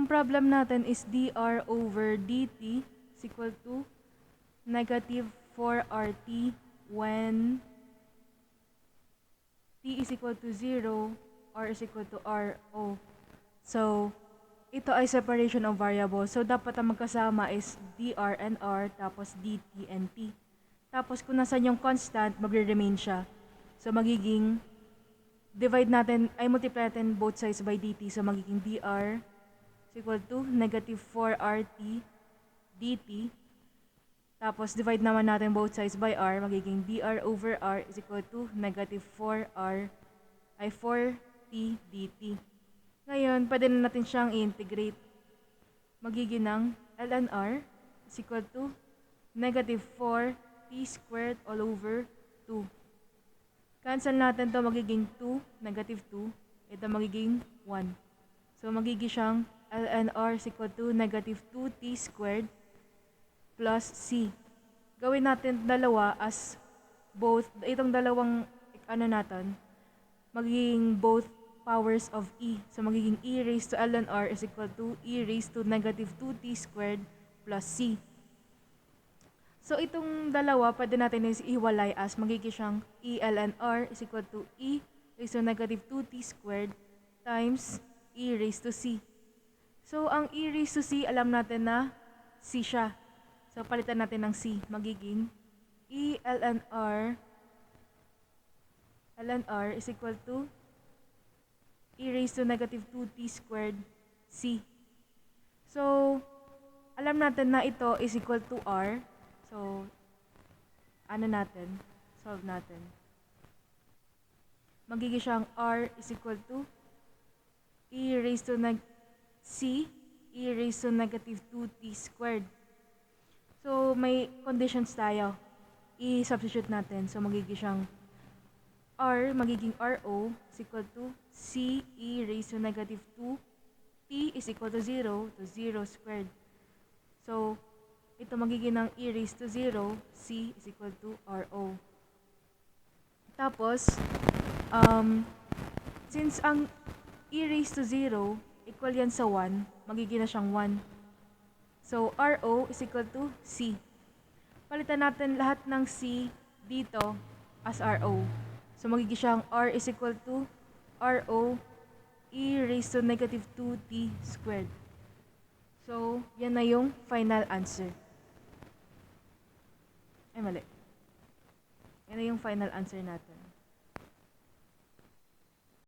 problem natin is dr over dt is equal to negative 4rt when t is equal to 0, r is equal to ro. So, ito ay separation of variables. So, dapat ang magkasama is dr and r, tapos dt and t. Tapos, kung nasan yung constant, magre-remain siya. So, magiging, multiply natin both sides by dt. So, magiging dr is equal to negative 4rt dt. Tapos, divide naman natin both sides by r. Magiging dr over r is equal to negative 4t dt. Ngayon, pwede na natin siyang i-integrate. Magiging ng ln r is equal to negative 4t squared all over 2. Cancel natin to, magiging 2, negative 2. Ito magiging 1. So, magiging siyang ln r is equal to negative 2t squared plus c. Gawin natin dalawa as both, itong dalawang natin, magiging both powers of e. So, magiging e raised to ln r is equal to e raised to negative 2t squared plus c. So, itong dalawa, pwede natin ihiwalay as magiging siyang e ln r is equal to e raised to negative 2t squared times e raised to c. So, ang e raised to c, alam natin na c siya. So, palitan natin ng c. Magiging e ln r is equal to e raised to negative 2t squared c. So, alam natin na ito is equal to r. So, solve natin. Magiging siyang r is equal to e raised to e raised to negative 2t squared. So, may conditions tayo. I-substitute natin. So, magiging siyang r, magiging ro is equal to c e raised to negative 2, t is equal to 0 squared. So, ito magiging ng e raised to 0, c is equal to ro. Tapos, since ang e raised to 0 equal yan sa 1, magiging na siyang 1. So, ro is equal to c. Palitan natin lahat ng c dito as ro. So, magiging siyang r is equal to ro e raised to negative 2t squared. So, yan na yung final answer. Ay, mali. Yan na yung final answer natin.